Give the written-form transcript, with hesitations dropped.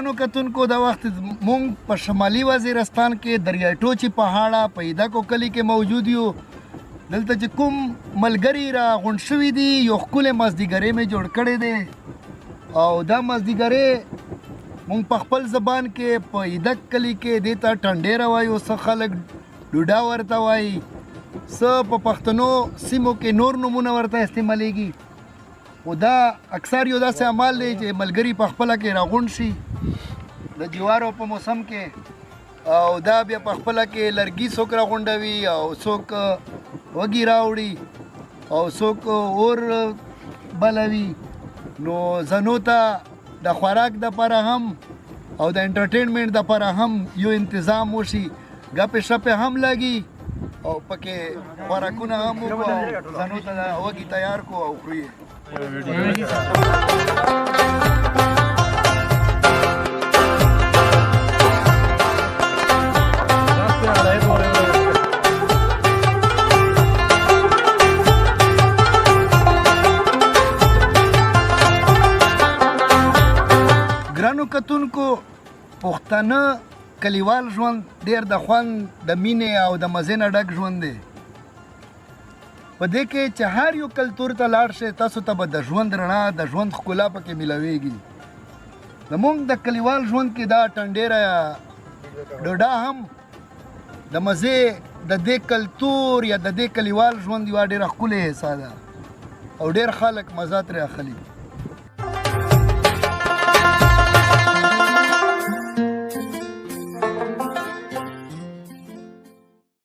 ګرانو کتونکو دا وخت مونږ په شمالي وزیرستان کې دریای ټوچي پهاړه په ایدکو کلي کې موجود یو. دلته چې کوم ملګري را غونډ شوي دي یو ښکلی مازدیګرۍ مې جوړ کړی دی او دا مازدیګرۍ مونږ په خپل زبان کې په ایدک کلي کې دې ته ټنډېره وایو، څه خلک ډوډا ورته وایي، څه په پښتنو سیمو کې نور نومونه ورته استعمالیږي. خو دا اکثر یو داسې عمل دی چې ملګري په خپله کې راغونډ شي د جوارو په موسم کې، او دا بیا په خپله کې لرګي څوک راغونډوي او څوک وږي راوړي او څوک اور بلوي. نو زنو ته د خوراک دپاره هم او د انټرټینمنټ دپاره هم یو تنظیم وشي، ګپې شپې هم لګي او پکې خوراکونه هم وکړو او زنو ته وږي تیار کړو او خوري. ګرانو کتونکو، پښتانه کلیوال ژوند ډېر د خوند، د مینې او د مزې نه ډک ژوند دی. په دې کې چې هر یو کلتور ته لاړ شئ تاسو ته به د ژوند رڼا، د ژوند ښکلا پکې میلاویږي. زمونږ د کلیوال ژوند کې دا ټنډېره یا ډوډا هم د مزې د دې کلتور یا د دې کلیوال ژوند یوه ډېره ښکلې حصه ده او ډېر خلک مزه ترې اخلي.